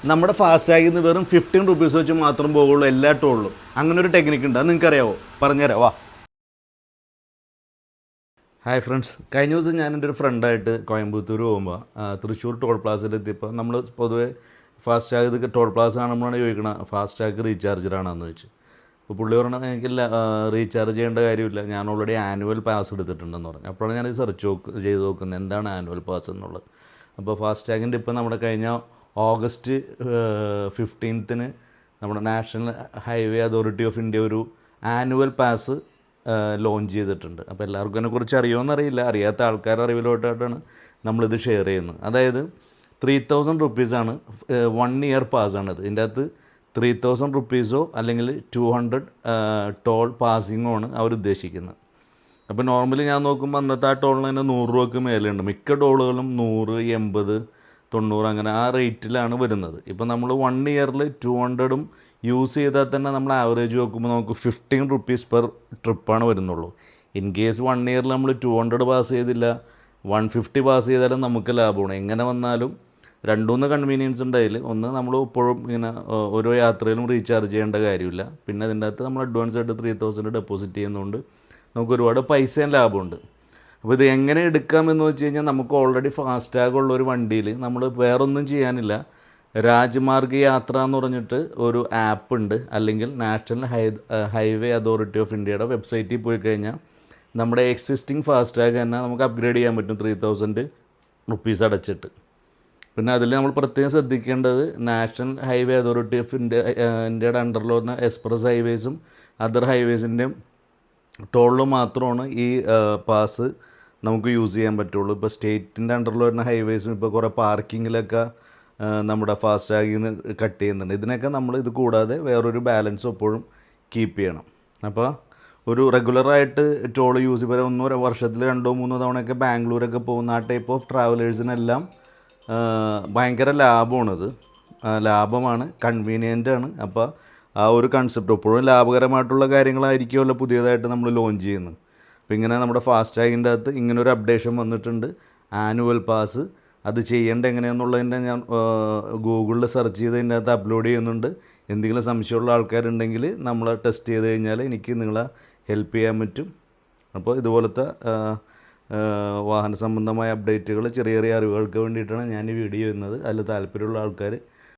നമ്മുടെ ഫാസ്റ്റാഗിൽ നിന്ന് വെറും 15 റുപ്പീസ് വെച്ച് മാത്രം പോകുള്ളൂ എല്ലാ ടോളിലും. അങ്ങനെ ഒരു ടെക്നിക്ക് ഉണ്ട്, അത് നിങ്ങൾക്കറിയാവോ? പറഞ്ഞുതരാം വാ. ഹായ് ഫ്രണ്ട്സ്, കഴിഞ്ഞ ദിവസം ഞാൻ എൻ്റെ ഒരു ഫ്രണ്ടായിട്ട് കോയമ്പത്തൂർ പോകുമ്പോൾ തൃശ്ശൂർ ടോൾ പ്ലാസയിലെത്തിയപ്പോൾ നമ്മൾ പൊതുവേ ഫാസ്റ്റാഗ് ഇത് ടോൾ പ്ലാസ കാണുമ്പോഴാണ് ചോദിക്കണം ഫാസ്റ്റാഗ് റീചാർജറാണെന്ന് വെച്ച്. അപ്പോൾ പുള്ളി പറഞ്ഞാൽ എനിക്ക് റീചാർജ് ചെയ്യേണ്ട കാര്യമില്ല, ഞാൻ ഓൾറെഡി ആനുവൽ പാസ് എടുത്തിട്ടുണ്ടെന്ന് പറഞ്ഞു. അപ്പോഴാണ് ഞാനത് ചെയ്ത് നോക്കുന്നത് എന്താണ് ആനുവൽ പാസ് എന്നുള്ളത്. അപ്പോൾ ഫാസ്റ്റാഗിൻ്റെ ഇപ്പോൾ നമ്മുടെ കഴിഞ്ഞ ഓഗസ്റ്റ് 15 നമ്മുടെ national highway authority of India ഒരു ആനുവൽ പാസ് ലോഞ്ച് ചെയ്തിട്ടുണ്ട്. അപ്പോൾ എല്ലാവർക്കും അതിനെക്കുറിച്ച് അറിയുമോയെന്നറിയില്ല, അറിയാത്ത ആൾക്കാരുടെ അറിവിലോട്ടായിട്ടാണ് നമ്മളിത് ഷെയർ ചെയ്യുന്നത്. അതായത് 3000 റുപ്പീസാണ് 1 ഇയർ പാസ്സാണത്. ഇതിൻ്റെ അകത്ത് 3000 റുപ്പീസോ അല്ലെങ്കിൽ 200 ടോൾ പാസിങ്ങോ ആണ് അവർ ഉദ്ദേശിക്കുന്നത്. അപ്പോൾ നോർമലി ഞാൻ നോക്കുമ്പോൾ അന്നത്തെ ആ ടോളിന് തന്നെ 100 രൂപയ്ക്ക് മേലെയുണ്ട്. മിക്ക ടോളുകളും 100, 80, 90 അങ്ങനെ ആ റേറ്റിലാണ് വരുന്നത്. ഇപ്പോൾ നമ്മൾ 1 ഇയറിൽ 200 യൂസ് ചെയ്താൽ തന്നെ നമ്മൾ ആവറേജ് നോക്കുമ്പോൾ നമുക്ക് 15 റുപ്പീസ് പെർ ട്രിപ്പാണ് വരുന്നുള്ളൂ. ഇൻ കേസ് 1 ഇയറിൽ നമ്മൾ 200 പാസ് ചെയ്തില്ല, 150 പാസ് ചെയ്താലും നമുക്ക് ലാഭമാണ്. എങ്ങനെ വന്നാലും 2-3 കൺവീനിയൻസ് ഉണ്ട് അതിൽ. ഒന്ന്, നമ്മൾ ഇപ്പോഴും ഇങ്ങനെ ഓരോ യാത്രയിലും റീചാർജ് ചെയ്യേണ്ട കാര്യമില്ല. പിന്നെ അതിൻ്റെ അകത്ത് നമ്മൾ അഡ്വാൻസ് ആയിട്ട് 3000 ഡെപ്പോസിറ്റ് ചെയ്യുന്നതുകൊണ്ട് നമുക്ക് ഒരുപാട് പൈസയും ലാഭമുണ്ട്. അപ്പോൾ ഇത് എങ്ങനെ എടുക്കാമെന്ന് വെച്ച് കഴിഞ്ഞാൽ നമുക്ക് ഓൾറെഡി ഫാസ്റ്റാഗ് ഉള്ള ഒരു വണ്ടിയിൽ നമ്മൾ വേറൊന്നും ചെയ്യാനില്ല. രാജ്മാർഗ് യാത്ര എന്ന് പറഞ്ഞിട്ട് ഒരു ആപ്പ് ഉണ്ട്, അല്ലെങ്കിൽ നാഷണൽ ഹൈവേ അതോറിറ്റി ഓഫ് ഇന്ത്യയുടെ വെബ്സൈറ്റിൽ പോയി കഴിഞ്ഞാൽ നമ്മുടെ എക്സിസ്റ്റിംഗ് ഫാസ്റ്റാഗ് തന്നെ നമുക്ക് അപ്ഗ്രേഡ് ചെയ്യാൻ പറ്റും 3000 റുപ്പീസ് അടച്ചിട്ട്. പിന്നെ അതിൽ നമ്മൾ പ്രത്യേകം ശ്രദ്ധിക്കേണ്ടത് നാഷണൽ ഹൈവേ അതോറിറ്റി ഓഫ് ഇന്ത്യയുടെ അണ്ടറിൽ വരുന്ന എക്സ്പ്രസ് ഹൈവേസും അതർ ഹൈവേസിൻ്റെയും ടോളിൽ മാത്രമാണ് ഈ പാസ് നമുക്ക് യൂസ് ചെയ്യാൻ പറ്റുള്ളൂ. ഇപ്പോൾ സ്റ്റേറ്റിൻ്റെ അണ്ടറിൽ വരുന്ന ഹൈവേസും ഇപ്പോൾ കുറേ പാർക്കിങ്ങിലൊക്കെ നമ്മുടെ ഫാസ്റ്റാഗിൽ നിന്ന് കട്ട് ചെയ്യുന്നുണ്ട്. ഇതിനൊക്കെ നമ്മൾ ഇത് കൂടാതെ വേറൊരു ബാലൻസ് എപ്പോഴും കീപ്പ് ചെയ്യണം. അപ്പോൾ ഒരു റെഗുലറായിട്ട് ടോൾ യൂസ് ചെയ്യുമ്പോൾ 1 വർഷത്തിൽ 2-3 തവണയൊക്കെ ബാംഗ്ലൂരൊക്കെ പോകുന്ന ആ ടൈപ്പ് ഓഫ് ട്രാവലേഴ്സിനെല്ലാം ഭയങ്കര ലാഭമാണിത്. ലാഭമാണ്, കൺവീനിയൻ്റാണ്. അപ്പോൾ ആ ഒരു കൺസെപ്റ്റ് എപ്പോഴും ലാഭകരമായിട്ടുള്ള കാര്യങ്ങളായിരിക്കുമല്ലോ പുതിയതായിട്ട് നമ്മൾ ലോഞ്ച് ചെയ്യുന്നത്. അപ്പോൾ ഇങ്ങനെ നമ്മുടെ ഫാസ്റ്റാഗിൻ്റെ അകത്ത് ഇങ്ങനൊരു അപ്ഡേഷൻ വന്നിട്ടുണ്ട്, ആനുവൽ പാസ്. അത് ചെയ്യേണ്ട എങ്ങനെയാണെന്നുള്ളതിൻ്റെ ഞാൻ ഗൂഗിളിൽ സെർച്ച് ചെയ്തതിൻ്റെ അകത്ത് അപ്ലോഡ് ചെയ്യുന്നുണ്ട്. എന്തെങ്കിലും സംശയമുള്ള ആൾക്കാരുണ്ടെങ്കിൽ നമ്മൾ ടെസ്റ്റ് ചെയ്ത് കഴിഞ്ഞാൽ എനിക്ക് നിങ്ങളെ ഹെൽപ്പ് ചെയ്യാൻ പറ്റും. അപ്പോൾ ഇതുപോലത്തെ വാഹന സംബന്ധമായ അപ്ഡേറ്റുകൾ, ചെറിയ ചെറിയ അറിവുകൾക്ക് വേണ്ടിയിട്ടാണ് ഞാൻ ഈ വീഡിയോ ചെയ്യുന്നത്. അതിൽ താല്പര്യമുള്ള ആൾക്കാർ